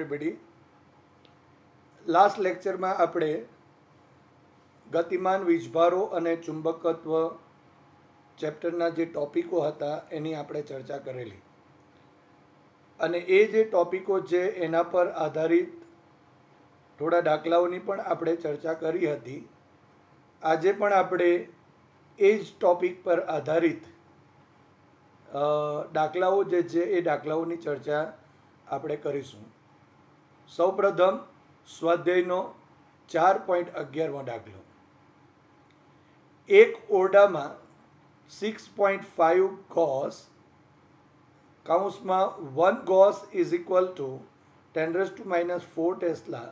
everybody. Last લેક્ચરમાં આપણે ગતિમાન વીજભારો અને ચુંબકત્વ ચેપ્ટરના જે ટોપિકો હતા એની આપણે ચર્ચા કરેલી અને એ જે ટોપિકો છે એના પર આધારિત થોડા દાખલાઓની પણ આપણે ચર્ચા કરી હતી. આજે પણ આપણે એ જ ટોપિક પર આધારિત દાખલાઓ જે છે એ દાખલાઓની ચર્ચા આપણે કરીશું. સૌપ્રથમ સ્વાધ્યાયનો 4.11મો દાખલો. એક ઓરડામાં 6.5 ગોસ કૌંસમાં 1 gauss is equal two 10⁻⁴ tesla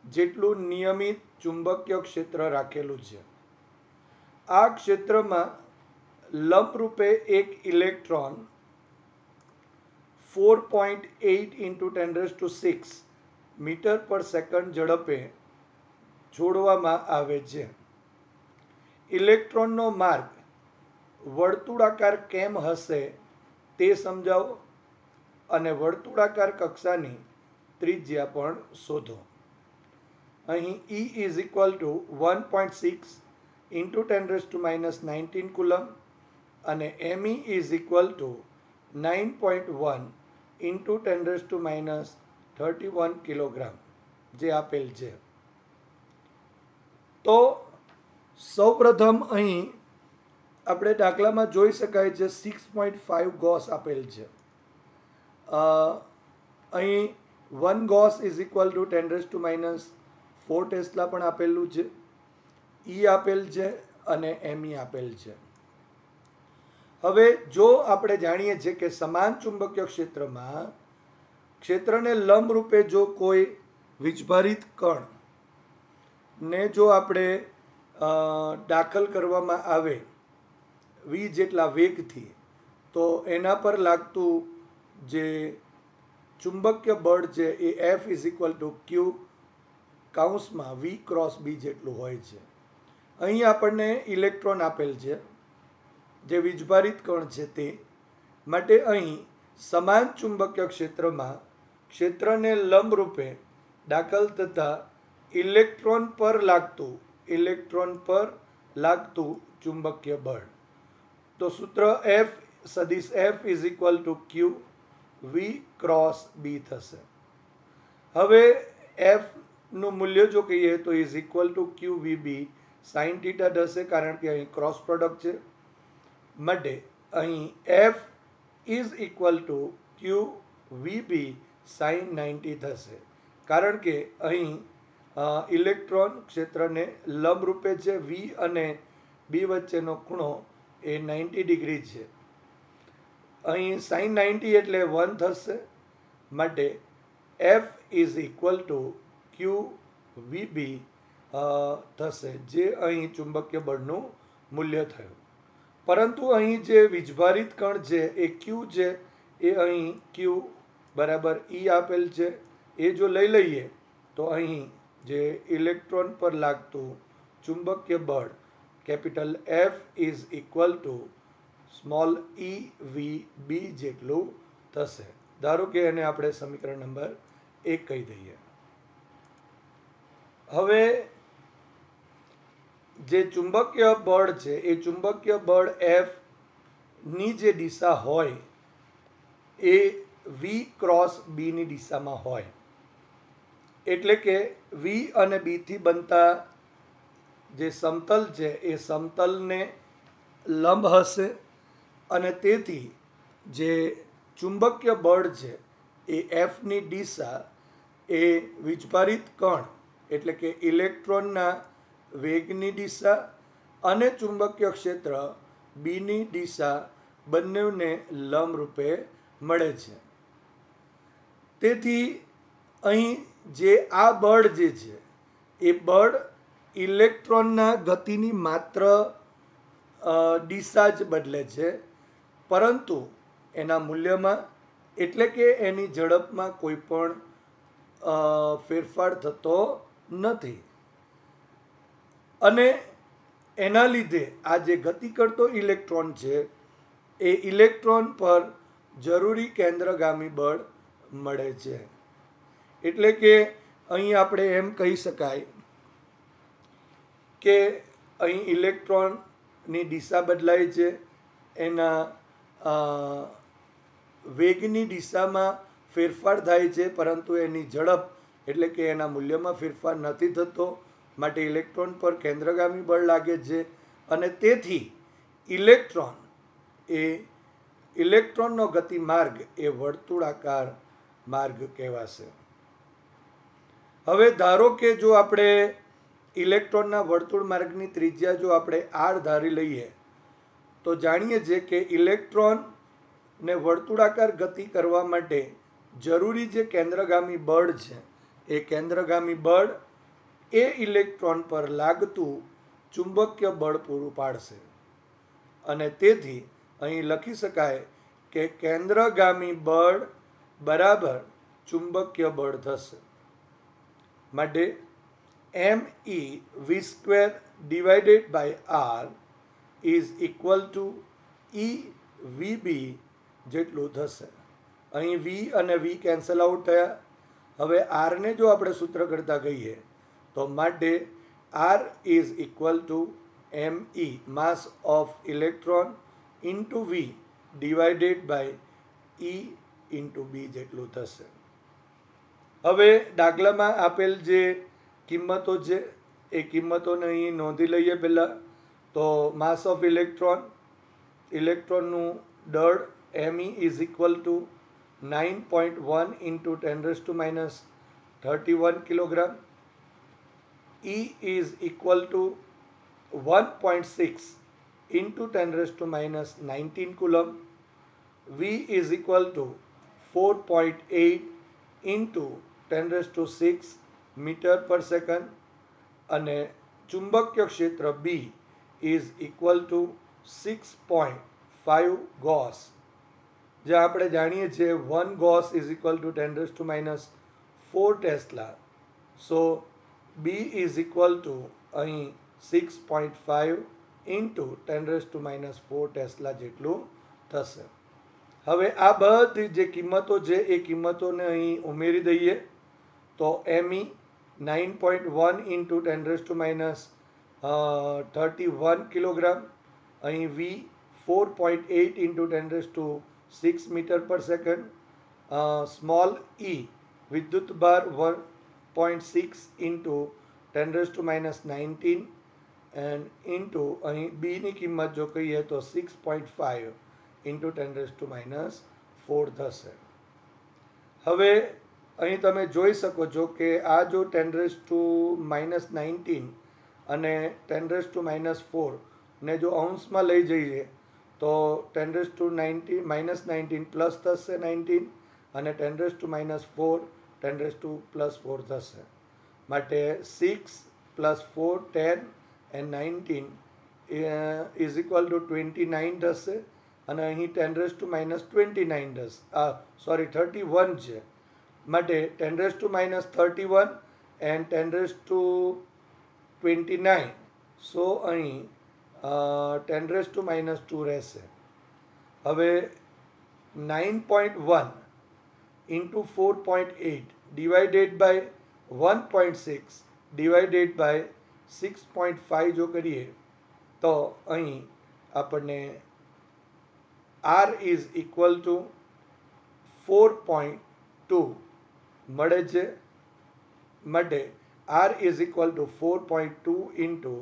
જેટલું નિયમિત ચુંબકીય ક્ષેત્ર રાખેલું છે. આ ક્ષેત્રમાં લંબરૂપે એક ઇલેક્ટ્રોન 4.8 × 10⁶ મીટર પર સેકન્ડ ઝડપે છોડવામાં આવે છે. ઇલેક્ટ્રોનનો માર્ગ વર્તુળાકાર કેમ હશે તે સમજાવો અને વર્તુળાકાર કક્ષાની ત્રિજ્યા પણ શોધો. અહીં E is equal to 1.6 × 10⁻⁹ coulomb અને Me is equal to 9.1 × 10⁻31 kilogram જે આપેલ છે. તો સૌપ્રથમ અહીં આપણે દાખલામાં જોઈ શકાય છે 6.5 ગોસ આપેલ છે. અહીં 1 gauss is equal two 10⁻⁴ tesla પણ આપેલું છે, E આપેલ છે અને Me આપેલ છે. હવે જો આપણે જાણીએ છીએ કે સમાન ચુંબકીય ક્ષેત્રમાં ક્ષેત્રને લંબ રૂપે જો કોઈ વીજભારિત કણ ને જો આપણે દાખલ કરવામાં આવે v જેટલા વેગથી તો એના પર લાગતું જે ચુંબકીય બળ છે એ F is equal two Q કૌંસમાં V × B જેટલું હોય છે. અહીં આપણને ઇલેક્ટ્રોન આપેલ છે જે વીજભારિત કણ છે તે માટે અહીં સમાન ચુંબકીય ક્ષેત્રમાં ક્ષેત્રને લંબરૂપે દાખલ થતા ઇલેક્ટ્રોન પર લાગતું ચુંબકીય બળ. તો સૂત્ર F સદિશ F is equal two Q V × B થશે. હવે F નું મૂલ્ય જો કહીએ તો is equal two QVB sin θ થશે કારણ કે અહીં ક્રોસ પ્રોડક્ટ છે. માટે અહીં F is equal two QVB sin 90 થશે કારણ કે અહીં ઇલેક્ટ્રોન ક્ષેત્રને લંબરૂપે છે. V અને B વચ્ચેનો ખૂણો એ 90 ડિગ્રી છે. અહીં sin 90 એટલે 1 થશે માટે F is equal two QVB થશે જે અહીં ચુંબકીય બળનું મૂલ્ય થયું. પરંતુ અહીં જે વીજભારિત કણ છે એ Q છે એ અહીં Q બરાબર E આપેલ છે એ જો લઈ લઈએ તો અહીં જે ઇલેક્ટ્રોન પર લાગતું ચુંબકીય બળ capital F is equal two small EVB જેટલું થશે. ધારો કે એને આપણે સમીકરણ નંબર 1 કહી દઈએ. હવે જે ચુંબકીય બળ છે એ ચુંબકીય બળ F ની જે દિશા હોય એ V × B ની દિશામાં હોય એટલે કે V અને B થી બનતા જે સમતલ છે એ સમતલને લંબ હશે અને તેથી જે ચુંબકીય બળ છે એ F ની દિશા એ વીજભારિત કણ એટલે કે ઇલેક્ટ્રોનના વેગની દિશા અને ચુંબકીય ક્ષેત્ર B ની દિશા બંનેને લંબ રૂપે મળે છે. તેથી અહીં જે આ બળ જે છે એ બળ ઇલેક્ટ્રોનના ગતિની માત્ર દિશા જ બદલે છે પરંતુ એના મૂલ્યમાં એટલે કે એની ઝડપમાં કોઈ પણ ફેરફાર થતો નથી અને એના લીધે આ જે ગતિ કરતો ઇલેક્ટ્રોન છે એ ઇલેક્ટ્રોન પર જરૂરી કેન્દ્રગામી બળ મળે છે. એટલે કે અહીં આપણે એમ કહી શકાય કે અહીં ઇલેક્ટ્રોનની દિશા બદલાય છે, એના વેગની દિશામાં ફેરફાર થાય છે, પરંતુ એની ઝડપ એટલે કે એના મૂલ્યમાં ફેરફાર નથી થતો. માટે ઇલેક્ટ્રોન પર કેન્દ્રગામી બળ લાગે છે અને તેથી ઇલેક્ટ્રોનનો ગતિમાર્ગ એ વર્તુળાકાર માર્ગ કહેવાશે. હવે ધારો કે જો આપણે ઇલેક્ટ્રોનના વર્તુળ માર્ગની ત્રિજ્યા જો આપણે r ધારી લઈએ તો જાણીએ છીએ કે ઇલેક્ટ્રોનને વર્તુળાકાર ગતિ કરવા માટે જરૂરી જે કેન્દ્રગામી બળ છે એ કેન્દ્રગામી બળ એ ઇલેક્ટ્રોન પર લાગતું ચુંબકીય બળ પૂરું પાડશે. અને તેથી અહીં લખી શકાય કે કેન્દ્રગામી બળ બરાબર ચુંબકીય બળ થશે. માટે me v square divided by r is equal to e vb જેટલું થશે. અહીં v અને v કેન્સલ આઉટ થયા. હવે r ને જો આપણે સૂત્ર કરતા કહીએ તો માટે r is equal to me mass of electron into v divided by e into b જેટલું થશે. હવે દાખલામાં આપેલ જે કિંમતો છે એ કિંમતોને અહીં નોંધી લઈએ. પહેલાં તો માસ ઓફ ઇલેક્ટ્રોનનું દળ me is equal to 9.1 into 10⁻³ kilogram. E is equal to 1.6 into 10⁻19 coulomb. V is equal to 4.8 into 10⁻6 metre પર સેકન્ડ. અને ચુંબકીય ક્ષેત્ર B is equal to 6.5 gauss. જે આપણે જાણીએ છીએ 1 gauss is equal to 10⁻4 tesla. So B is equal to અહીં 6.5 into 10⁻4 tesla જેટલું થશે. હવે આ બધી જે કિંમતો છે એ કિંમતોને અહીં ઉમેરી દઈએ તો me 9.1 ઇન્ટુ 10⁻31 કિલોગ્રામ. અહીં v 4.8 ઇન્ટુ 10⁻6 મીટર પર સેકન્ડ. સ્મોલ e વિદ્યુત ભાર 1.6 ઇન્ટુ 10⁻19 એન્ડ ઇન્ટુ અહીં b ની કિંમત જો કહીએ તો 6.5 ઇન્ટુ 10⁻4 થશે. હવે અહીં તમે જોઈ શકો છો કે આ જો 10⁻19 અને 10⁻4 ને જો અંશમાં લઈ જઈએ તો 10⁻19 પ્લસ થશે 19 અને 10⁻4 10⁻4 થશે. માટે 6 plus 4 10 and 19 is equal two 29 થશે. અને અહીં 10⁻29 થશે, 31 છે. માટે 10⁻31 એન્ડ 10⁻29. સો અહીં 10⁻2 રહેશે. હવે 9.1 into 4.8 divided by 1.6 divided by 6.5 જો કરીએ તો અહીં આપણને r ઇઝ ઇક્વલ ટુ 4.2 મળે છે. માટે r is equal to 4.2 into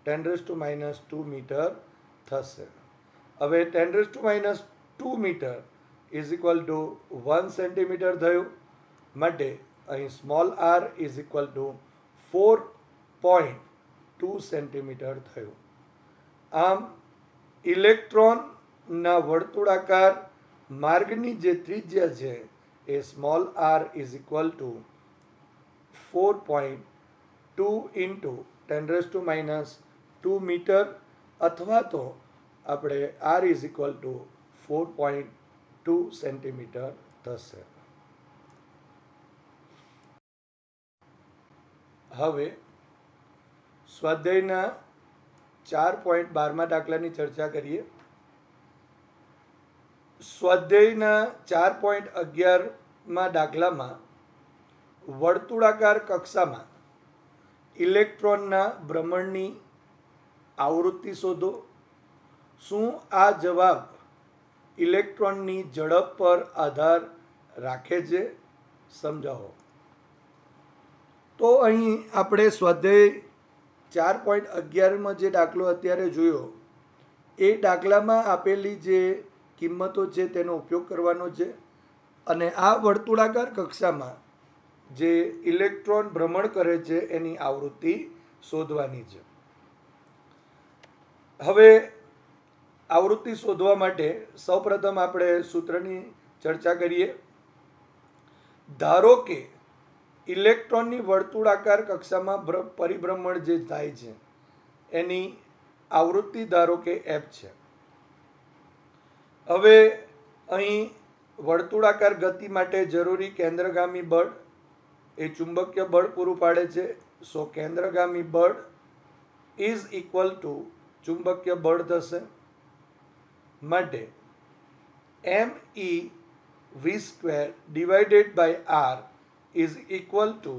10⁻2 metre થશે. હવે 10⁻2 metre is equal to 1 centimetre થયું. માટે અહીં small r is equal to 4.2 centimetre થયું. આમ ઇલેક્ટ્રોનના વર્તુળાકાર માર્ગની જે ત્રિજ્યા છે એ small r is equal to 4.2 into 10⁻2 metre અથવા તો આપણે r is equal to 4.2 centimetre થશે. હવે સ્વાધ્યાયના 4.12 દાખલાની ચર્ચા કરીએ. સ્વાધ્યાયના 4.11 દાખલામાં વર્તુળાકાર કક્ષામાં ઇલેક્ટ્રોનના ભ્રમણની આવૃત્તિ શોધો. શું આ જવાબ ઇલેક્ટ્રોનની ઝડપ પર આધાર રાખે છે? સમજાવો. તો અહીં આપણે સ્વાધ્યાય 4.11માં જે દાખલો અત્યારે જોયો એ દાખલામાં આપેલી જે કિંમતો છે તેનો ઉપયોગ કરવાનો છે અને આ વર્તુળાકાર કક્ષામાં જે ઇલેક્ટ્રોન ભ્રમણ કરે છે એની આવૃત્તિ શોધવાની છે. હવે આવૃત્તિ શોધવા માટે સૌપ્રથમ આપણે સૂત્રની ચર્ચા કરીએ. ધારો કે ઇલેક્ટ્રોનની વર્તુળાકાર કક્ષામાં પરિભ્રમણ જે થાય છે એની આવૃત્તિ ધારો કે f છે. હવે અહીં વર્તુળાકાર ગતિ માટે જરૂરી કેન્દ્રગામી બળ એ ચુંબકીય બળ પૂરું પાડે છે. સો કેન્દ્રગામી બળ ઇઝ ઇક્વલ ટુ ચુંબકીય બળ થશે. માટે M E V square divided by R is equal to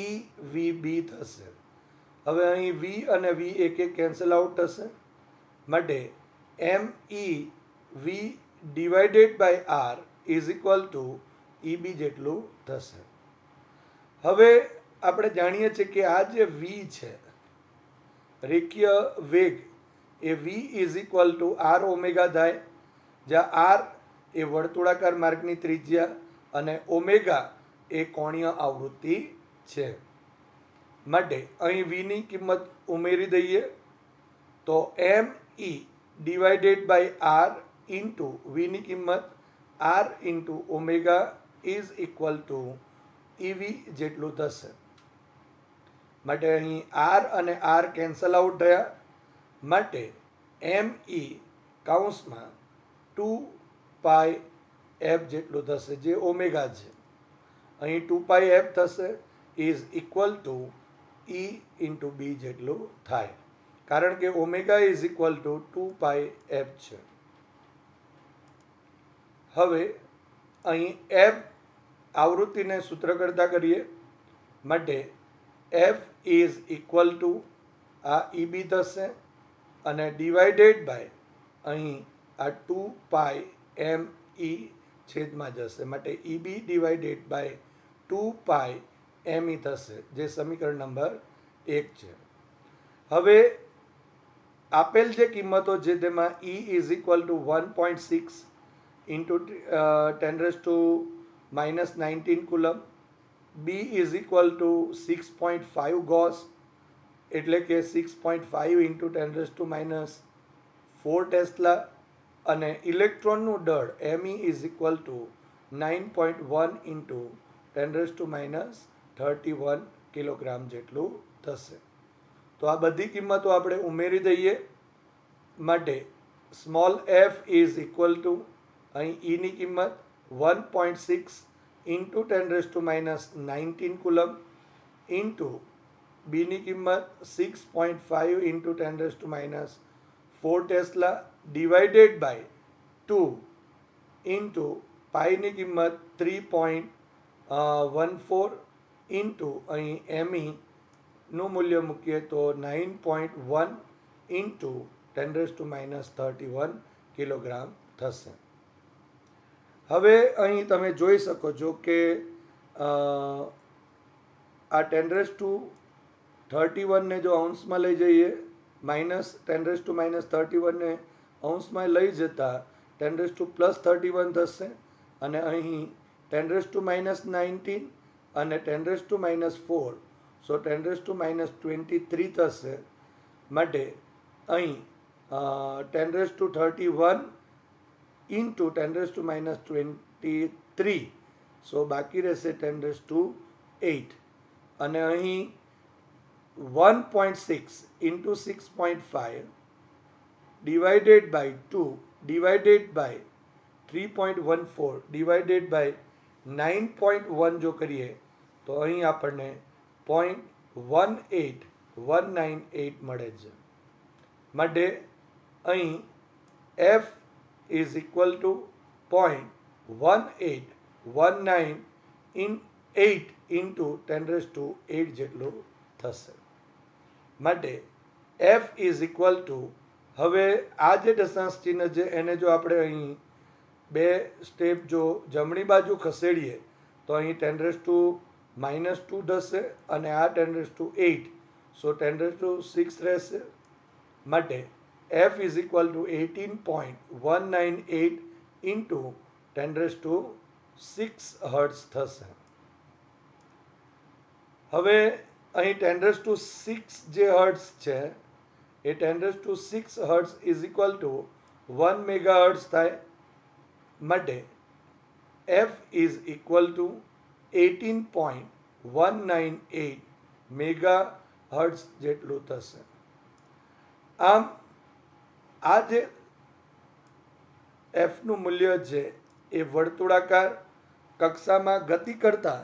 E V B થશે. હવે અહીં વી અને વી એક કેન્સલ આઉટ થશે. માટે M E V divided by R is equal to E B જેટલું થશે. હવે આપણે જાણીએ છીએ કે આ જે વી છે રેખીય વેગ એ V is equal to R omega થાય, જ્યાં આર એ વર્તુળાકાર માર્ગની ત્રિજ્યા અને ઓમેગા એ કોણીય આવૃત્તિ છે. માટે અહીં વીની કિંમત ઉમેરી દઈએ તો M E divided by R into વીની કિંમત R into omega is equal to E V જેટલું થશે. માટે અહીં આર અને આર કેન્સલ આઉટ થયા. માટે એમ ઈ કૌંસમાં 2 પાઈ એફ જેટલું થશે જે ઓમેગા છે. અહીં 2 પાઈ એફ થશે is equal to E into B જેટલું થાય, કારણ કે omega is equal to 2 pi F છે. હવે અહીં એફ આવૃત્તિને સૂત્ર કરતા કરીએ. માટે એફ ઇઝ ઇક્વલ ટુ આ ઈબી થશે અને ડિવાઇડેડ બાય અહીં આ 2 પાઈ એમ ઈ છેદમાં જશે. માટે ઈબી ડિવાઇડેડ બાય 2 પાઈ એમ ઈ થશે, જે સમીકરણ નંબર 1 છે. હવે આપેલ જે કિંમતો છે તેમાં E is equal to 1.6 into 10⁻⁻19 coulomb, B is equal to 6.5 gauss એટલે કે 6.5 ઇન્ટુ 10⁻⁴ ટેસ્લા અને ઇલેક્ટ્રોનનું દળ M E is equal to 9.1 into 10⁻31 kilogram જેટલું થશે. તો આ બધી કિંમતો આપણે ઉમેરી દઈએ. માટે small F is equal to અહીં ઈની કિંમત 1.6 ઇન્ટુ 10⁻19 કુલમ ઇન્ટુ બીની કિંમત 6.5 into 10⁻⁴ tesla divided by 2 into પાઈની કિંમત 3.14 ઇન્ટુ અહીં એમઈ નું મૂલ્ય મૂકીએ તો 9.1 ઇન્ટુ 10⁻31 કિલોગ્રામ થશે. હવે અહીં તમે જોઈ શકો છો કે આ 10⁻31 ને જો અંશમાં લઈ જઈએ, -10⁻31 ને અંશમાં લઈ જતા 10⁻+31 થશે અને અહીં 10⁻19 અને 10⁻⁴, સો 10⁻23 થશે. માટે અહીં 10⁻31 ઇન્ટુ 10⁻23, સો બાકી રહેશે 10⁸ અને અહીં 1.6 into 6.5 divided by 2 divided by 3.14 divided by 9.1 જો કરીએ તો અહીં આપણને 0.18198 મળે છે. માટે અહીં F is equal two 0.1819 in 8 into 10⁸ જેટલું થશે. માટે f ઇઝ ઇક્વલ ટુ, હવે આ જે દશાંશ ચિહ્ન છે એને જો આપણે અહીં બે સ્ટેપ જો જમણી બાજુ ખસેડીએ તો અહીં 10⁻² થશે અને આ 10⁸, સો 10⁶ રહેશે. માટે f is equal two 18.198 into 10⁶ hertz થશે. હવે અહીં 10⁶ જે હર્ટ્ઝ છે એ 10⁶ hertz is equal to 1 megahertz થાય. માટે f is equal two 18.198 mega hertz જેટલું થશે. આમ આ જે f નું મૂલ્ય છે એ વર્તુળાકાર કક્ષામાં ગતિ કરતા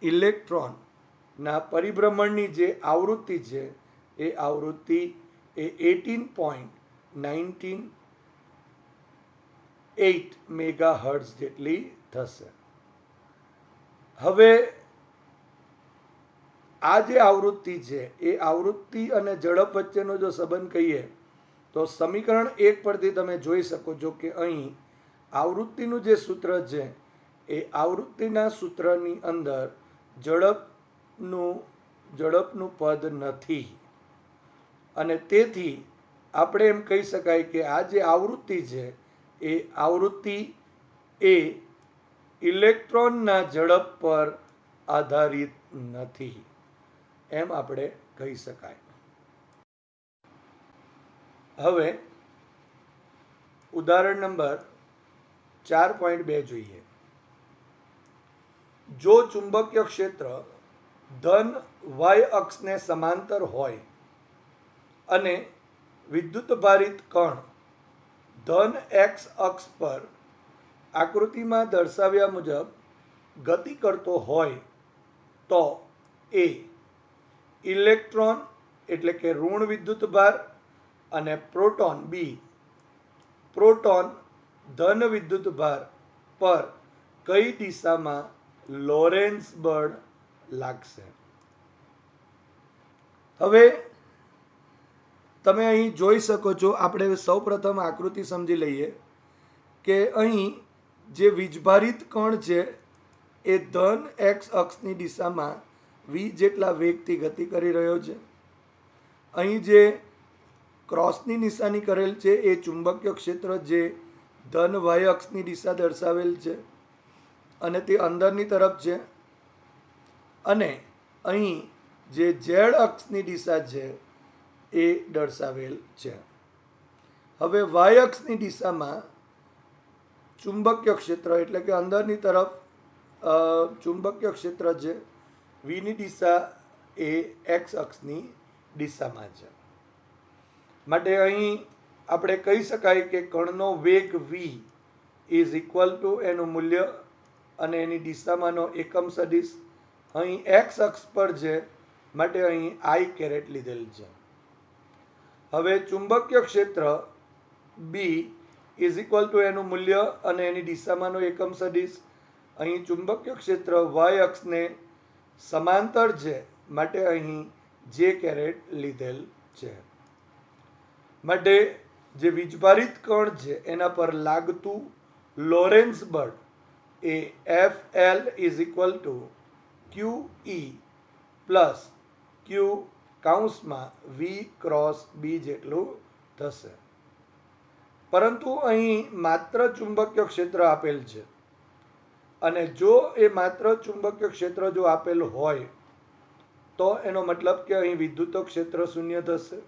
ઇલેક્ટ્રોનના પરિભ્રમણની જે આવૃત્તિ છે એ આવૃત્તિ એ 18.198 મેગા હર્ટ્ઝ જેટલી થશે. હવે આ જે આવૃત્તિ છે એ આવૃત્તિ અને ઝડપ વચ્ચેનો જો સંબંધ કહીએ તો સમીકરણ 1 પરથી તમે જોઈ શકો છો કે અહીં આવૃત્તિનું જે સૂત્ર છે એ આવૃત્તિના સૂત્રની અંદર ઝડપનું પદ નથી અને તેથી આપણે એમ કહી શકાય કે આ જે આવૃત્તિ છે એ આવૃત્તિ એ ઇલેક્ટ્રોનના ઝડપ પર આધારિત નથી એમ આપણે કહી શકાય. હવે ઉદાહરણ નંબર 4.2 જોઈએ. જો ચુંબકીય ક્ષેત્ર ધન y અક્ષને સમાંતર હોય અને વિદ્યુતભારિત કણ ધન x અક્ષ પર આકૃતિમાં દર્શાવ્યા મુજબ ગતિ કરતો હોય તો એ ઇલેક્ટ્રોન એટલે કે ઋણ વિદ્યુતભાર અને પ્રોટોન બી પ્રોટોન ધન વિદ્યુતભાર પર કઈ દિશામાં લોરેન્ઝ બળ લાગશે. હવે તમે અહીં જોઈ શકો છો, આપણે સૌપ્રથમ આકૃતિ સમજી લઈએ કે અહીં જે વીજભારિત કણ છે એ ધન એક્સ અક્ષની દિશામાં v જેટલા વેગથી ગતિ કરી રહ્યો છે. અહીં જે ક્રોસની નિશાની કરેલ છે એ ચુંબકીય ક્ષેત્ર જે ધન y અક્ષની દિશા દર્શાવેલ છે અને તે અંદરની તરફ છે અને અહીં જે z અક્ષની દિશા છે એ દર્શાવેલ છે. હવે y અક્ષની દિશામાં ચુંબકીય ક્ષેત્ર એટલે કે અંદરની તરફ ચુંબકીય ક્ષેત્ર છે, vની દિશા એ x અક્ષની દિશામાં છે. માટે અહીં આપણે કહી શકાય કે કણનો વેગ v ઇઝ ઇક્વલ ટુ એનું મૂલ્ય અને એની દિશામાંનો એકમ સદિશ અહીં x અક્ષ પર છે માટે અહીં i કેરેટ લીધેલ છે. હવે ચુંબકીય ક્ષેત્ર b ઇઝ ઇક્વલ ટુ એનું મૂલ્ય અને એની દિશામાંનો એકમ સદિશ અહીં ચુંબકીય ક્ષેત્ર y અક્ષને સમાંતર છે માટે અહીં j કેરેટ લીધેલ છે. માટે જે વીજભારિત કણ છે એના પર લાગતું લોરેન્ઝ બળ એ FL is equal two QE plus Q કૌંસમાં V ક્રોસ B જેટલું થશે. પરંતુ અહીં માત્ર ચુંબકીય ક્ષેત્ર આપેલ છે અને જો એ માત્ર ચુંબકીય ક્ષેત્ર જો આપેલ હોય તો એનો મતલબ કે અહીં વિદ્યુત ક્ષેત્ર શૂન્ય થશે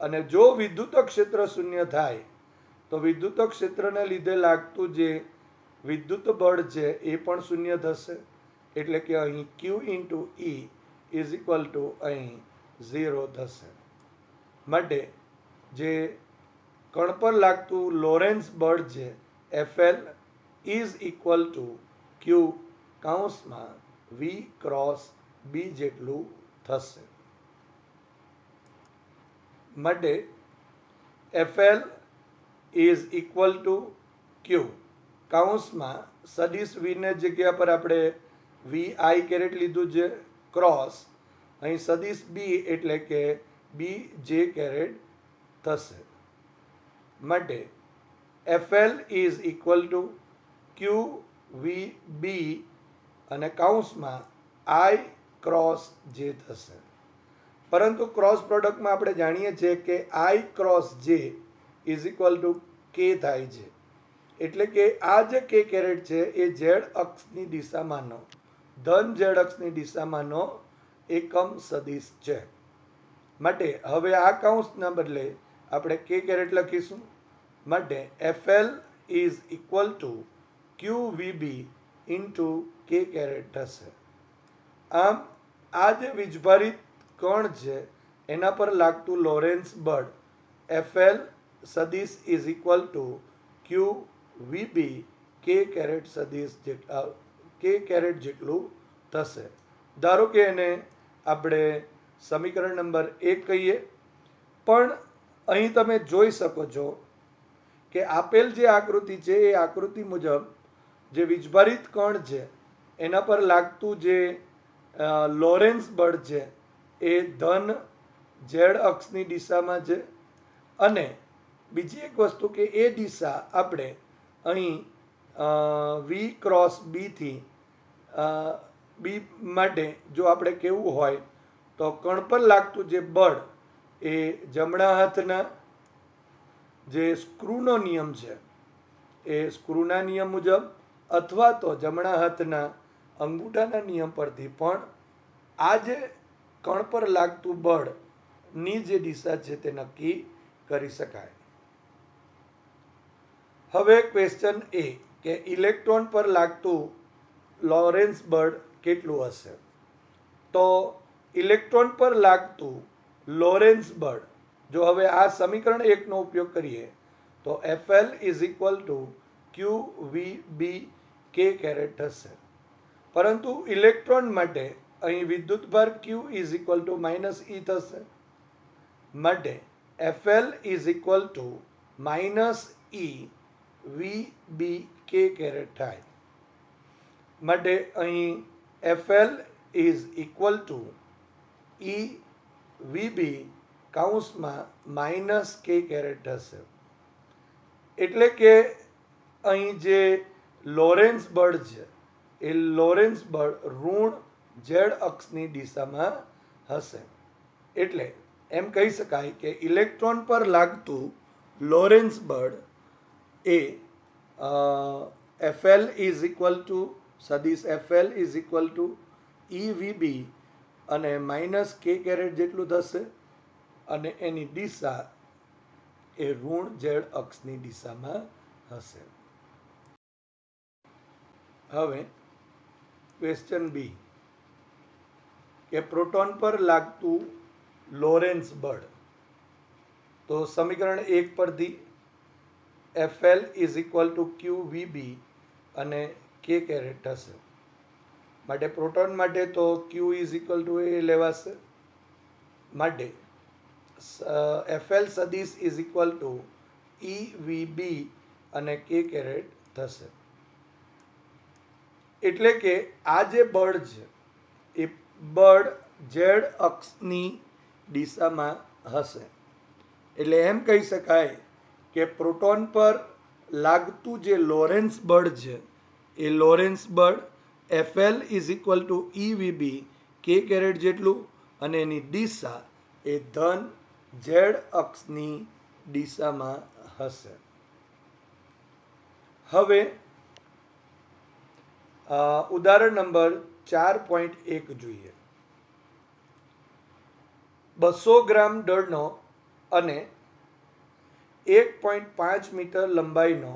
અને જો વિદ્યુત ક્ષેત્ર શૂન્ય થાય તો વિદ્યુત ક્ષેત્રને લીધે લાગતું જે વિદ્યુત બળ છે એ પણ શૂન્ય થશે એટલે કે અહીં Q into E is equal to અહીં 0 થશે. માટે જે કણ પર લાગતું લોરેન્ઝ બળ છે FL is equal two Q કૌંસમાં V ક્રોસ B જેટલું થશે. માટે FL is equal two Q કૌંસમાં સદિશ V ને જગ્યા પર આપણે વી આઈ કેરેટ લીધું છે ક્રોસ અહીં સદિશ બી એટલે કે બી જે કેરેટ થશે માટે FL is equal to Q V બી અને કૌંસમાં આઈ ક્રોસ જે થશે પરંતુ ક્રોસ પ્રોડક્ટમાં આપણે જાણીએ છીએ કે આઈ ક્રોસ જે ઇઝ ઇક્વલ ટુ કે થાય છે એટલે કે આ જે કે કેરેટ છે એ ઝેડ અક્ષની દિશામાંનો ધન ઝેડ અક્ષની દિશામાંનો એકમ સદિશ છે માટે હવે આ કૌંસના બદલે આપણે કે કેરેટ લખીશું માટે FL is equal to Q VB into કે કેરેટ થશે આમ આ જે વીજભારિત કણ છે એના પર લાગતું લોરેન્સ બળ એફએલ સદિશ is equal to Q VB કે કેરેટ સદિશ કે કેરેટ જેટલું થશે ધારો કે એને આપણે સમીકરણ નંબર 1 કહીએ પણ અહીં તમે જોઈ શકો છો કે આપેલ જે આકૃતિ છે એ આકૃતિ મુજબ જે વીજભારિત કણ છે એના પર લાગતું જે લોરેન્સ બળ છે એ ધન ઝેડ અક્ષની દિશામાં છે અને બીજી એક વસ્તુ કે એ દિશા આપણે અહીં વી ક્રોસ બીથી બી માટે જો આપણે કેવું હોય તો કણ પર લાગતું જે બળ એ જમણા હાથના જે સ્ક્રૂનો નિયમ છે એ સ્ક્રૂના નિયમ મુજબ અથવા તો જમણા હાથના અંગૂઠાના નિયમ પરથી પણ આ જે કણ પર લાગતું બળની જે દિશા છે તે નક્કી કરી શકાય હવે ક્વેશ્ચન એ કે ઇલેક્ટ્રોન પર લાગતું લોરેન્સ બળ કેટલું હશે તો ઇલેક્ટ્રોન પર લાગતું લોરેન્સ બળ જો હવે આ સમીકરણ 1 નો ઉપયોગ કરીએ તો FL is equal to Q V B K caret થશે પરંતુ ઇલેક્ટ્રોન માટે અહીં વિદ્યુતભાર Q is equal to minus E થશે માટે FL is equal to minus E V B K caret થાય માટે અહીં FL is equal to E VB કૌંસમાં માઇનસ કે કેરેટ થશે એટલે કે અહીં જે લોરેન્સ બળ છે એ લોરેન્સ બળ ઋણ ઝેડ અક્ષની દિશામાં હશે એટલે એમ કહી શકાય કે ઇલેક્ટ્રોન પર લાગતું લોરેન્સ બળ એ એફએલ ઇઝ ઇક્વલ ટુ સદિશ FL is equal to E VB અને માઇનસ કે કેરેટ જેટલું થશે અને એની દિશા એ ઋણ ઝેડ અક્ષની દિશામાં હશે હવે ક્વેશ્ચન બી કે પ્રોટોન પર લાગતું લોરેન્સ બળ તો સમીકરણ 1 પરથી FL is equal to Q VB અને કે કેરેટ થશે માટે પ્રોટોન માટે તો ક્યુ ઇઝ ઇક્વલ ટુ એ લેવાશે માટે એફએલ સદિશ is equal to E V બી અને કે કેરેટ થશે એટલે કે આ જે બળ છે એ બળ ઝેડ અક્ષની દિશામાં હશે એટલે એમ કહી શકાય કે પ્રોટોન પર લાગતું જે લોરેન્સ બળ છે એ લોરેન્સ બળ FL is equal to E VB કે કેરેટ જેટલું અને એની દિશા એ ધન ઝેડ અક્ષની દિશામાં હશે હવે ઉદાહરણ નંબર 4.1 જોઈએ 200 ગ્રામ દળનો અને 1.5 મીટર લંબાઈનો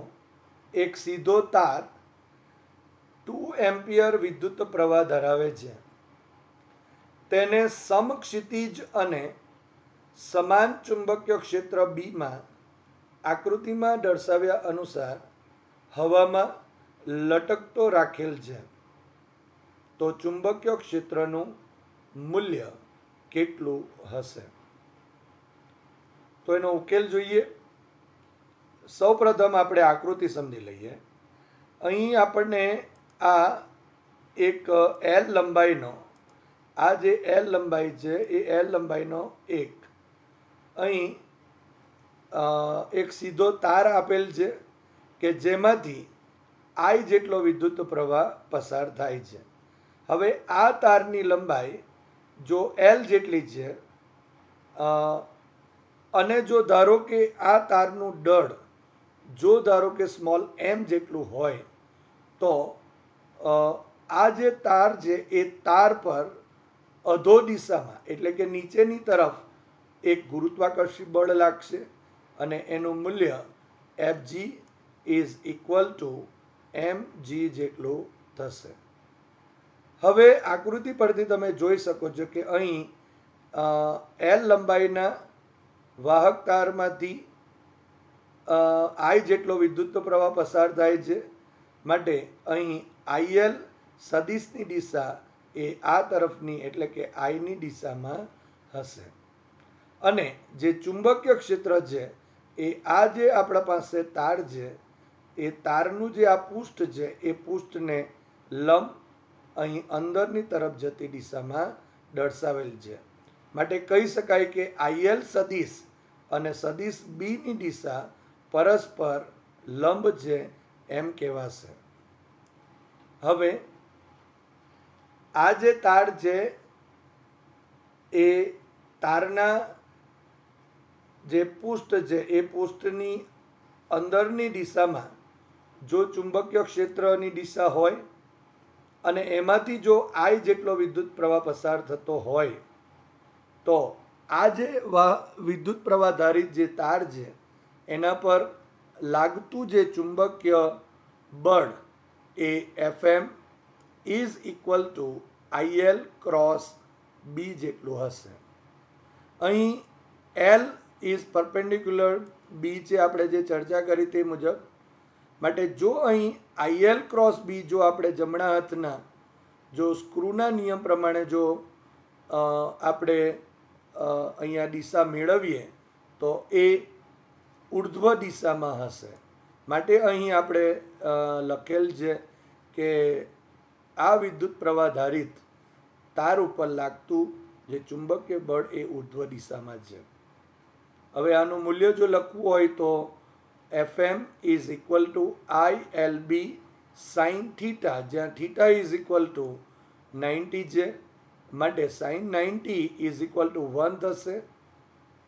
એક સીધો તાર 2 એમ્પિયર વિદ્યુત પ્રવાહ ધરાવે છે તેને સમક્ષિતિજ અને સમાન ચુંબકીય ક્ષેત્ર બીમાં આકૃતિમાં દર્શાવ્યા અનુસાર હવામાં લટકતો રાખેલ છે તો ચુંબકીય ક્ષેત્રનું મૂલ્ય કેટલું હશે તો એનો ઉકેલ જોઈએ સૌપ્રથમ આપણે આકૃતિ સમજી લઈએ અહીં આપણને આ એક એલ લંબાઈનો આ જે એલ લંબાઈ છે એ એલ લંબાઈનો અહીં એક સીધો તાર આપેલ છે કે જેમાંથી I જેટલો વિદ્યુત પ્રવાહ પસાર થાય છે. હવે આ તારની લંબાઈ જો એલ જેટલી છે અને જો ધારો કે આ તારનું દળ જો ધારો કે સ્મોલ એમ જેટલું હોય તો આ જે તાર છે એ તાર પર અધો દિશામાં એટલે કે નીચેની તરફ એક ગુરુત્વાકર્ષી બળ લાગશે અને એનું મૂલ્ય Fg is equal two mg જેટલું થશે. હવે આકૃતિ પરથી તમે જોઈ શકો છો કે અહીં એલ લંબાઈના વાહક તારમાંથી I જેટલો વિદ્યુત પ્રવાહ પસાર થાય છે. માટે અહીં IL સદિશની દિશા એ આ તરફની એટલે કે I ની દિશામાં હશે અને જે ચુંબકીય ક્ષેત્ર છે એ આ જે આપણા પાસે તાર છે એ તારનું જે આ પૃષ્ઠ છે એ પૃષ્ઠને લંબ અહીં અંદરની તરફ જતી દિશામાં દર્શાવેલ છે. માટે કહી શકાય કે IL સદિશ અને સદિશ B ની દિશા પરસ્પર લંબ છે એમ કહેવાશે. હવે આ જે તાર છે એ તારના જે પૃષ્ઠ છે એ પૃષ્ઠની અંદરની દિશામાં જો ચુંબકીય ક્ષેત્રની દિશા હોય અને એમાંથી જો I જેટલો વિદ્યુત પ્રવાહ પસાર થતો હોય તો આ જે વિદ્યુત પ્રવાહ ધારિત જે તાર છે એના પર લાગતું જે ચુંબકીય બળ એ Fm is equal two IL cross B જેટલું હશે. અહીં L ઇઝ પરપેન્ડિક્યુલર B છે આપણે જે ચર્ચા કરી તે મુજબ. માટે જો અહીં IL ક્રોસ B જો આપણે જમણા હાથના જો સ્ક્રૂના નિયમ પ્રમાણે જો આપણે અહીંયા દિશા મેળવીએ તો એ ઉર્ધ્વ દિશામાં હશે. માટે અહીં આપણે લખેલ છે કે આ વિદ્યુત પ્રવાહ ધારિત તાર ઉપર લાગતું જે ચુંબકીય બળ એ ઉર્ધ્વ દિશામાં છે. હવે આનું મૂલ્ય જો લખવું હોય તો Fm is equal two ILB sine theta, જ્યાં થીટા ઇઝ ઇક્વલ ટુ 90 છે. માટે સાઇન 90 ઇઝ ઇક્વલ ટુ 1 થશે.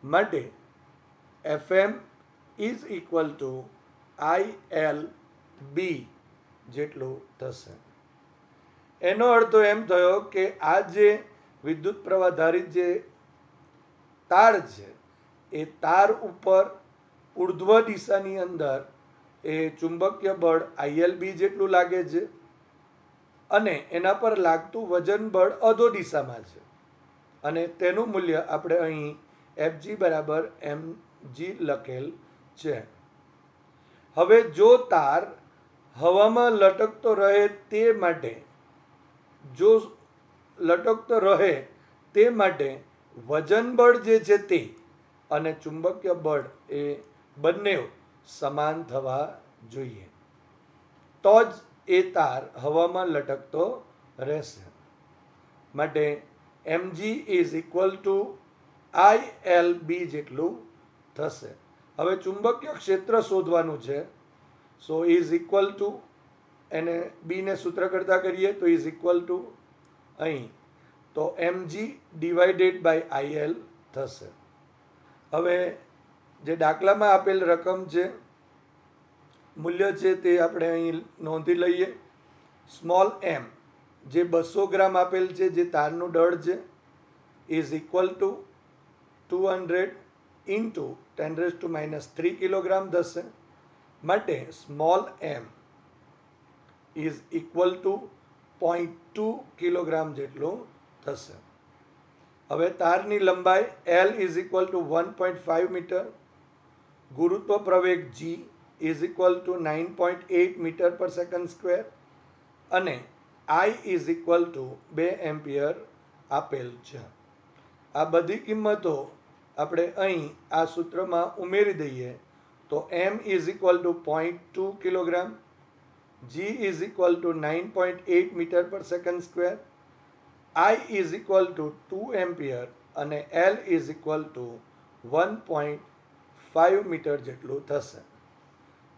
માટે Fm is equal two ILB જેટલું થશે. એનો અર્થ એમ થયો કે આ જે વિદ્યુત પ્રવાહ ધારિત જે તાર છે એ તાર ઉપર ઉર્ધ્વ દિશાની અંદર એ ચુંબકીય બળ ILB જેટલું લાગે છે અને એના પર લાગતું વજન બળ અધો દિશામાં છે અને તેનું મૂલ્ય આપણે અહીં Fg બરાબર mg લખેલ છે. હવે જો તાર હવામાં લટકતો રહે તે માટે જો લટકતો રહે તે માટે વજન બળ જે છે તે અને ચુંબકીય બળ એ બંને સમાન થવા જોઈએ તો જ એ તાર હવામાં લટકતો રહેશે. માટે mg is equal two ILB જેટલું થશે. હવે ચુંબકીય ક્ષેત્ર શોધવાનું છે. સો ઇઝ ઇક્વલ ટુ એને બી ને સૂત્ર કરતા કરીએ તો ઇઝ ઇક્વલ ટુ અહીં તો mg ડિવાઇડેડ બાય IL થશે. હવે જે દાખલામાં આપેલ રકમ છે મૂલ્ય છે તે આપણે અહીં નોંધી લઈએ. સ્મોલ m જે 200 ગ્રામ આપેલ છે જે તારનું દળ છે is equal to 200 into 10⁻³ kilogram થશે. માટે small m is equal to 0.2 kilogram જેટલું થશે. હવે તારની લંબાઈ L is equal to 1.5 metre, ગુરુત્વ પ્રવેગ G is equal to 9.8 metre પર સેકન્ડ સ્ક્વેર અને I is equal to 2 ampere આપેલ છે. આ બધી કિંમતો આપણે અહીં આ સૂત્રમાં ઉમેરી દઈએ તો m is equal to 0.2 kilogram G is equal to 9.8 metre પર second square, I is equal to 2 ampere અને L is equal to 1.5 metre જેટલું થશે.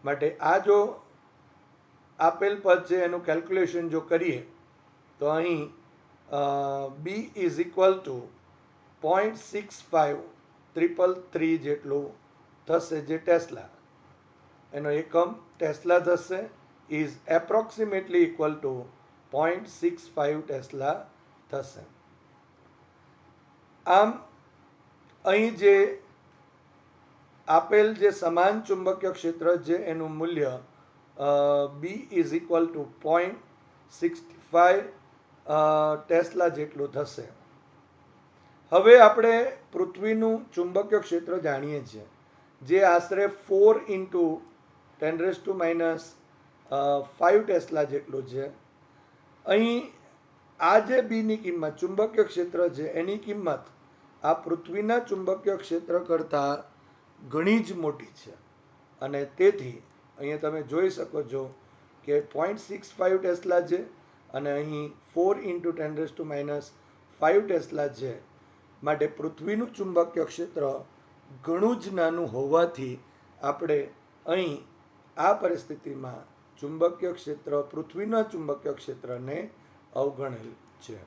માટે આ જો આપેલ પદ છે એનું કેલ્ક્યુલેશન જો કરીએ તો અહીં B is equal to 0.65333 જેટલું થશે, જે ટેસ્લા એનો એકમ ટેસ્લા થશે, is approximately equal to 0.65 tesla થશે. આમ અહીં જે આપેલ જે સમાન ચુંબકીય ક્ષેત્ર છે એનું મૂલ્ય B is equal to 0.65 tesla જેટલું થશે. હવે આપણે પૃથ્વીનું ચુંબકીય ક્ષેત્ર જાણીએ છીએ, જે આશરે 4 into 10⁻5 ટેસ્લા જેટલું છે. અહીં આ જે બીની કિંમત ચુંબકીય ક્ષેત્ર છે એની કિંમત આ પૃથ્વીના ચુંબકીય ક્ષેત્ર કરતાં ઘણી જ મોટી છે, અને તેથી અહીંયા તમે જોઈ શકો છો કે 0.65 ટેસ્લા છે અને અહીં 4 into 10⁻5 ટેસ્લા છે. માટે પૃથ્વીનું ચુંબકીય ક્ષેત્ર ઘણું જ નાનું હોવાથી આપણે અહીં આ પરિસ્થિતિમાં ચુંબકીય ક્ષેત્ર પૃથ્વીના ચુંબકીય ક્ષેત્રને અવગણેલ છે.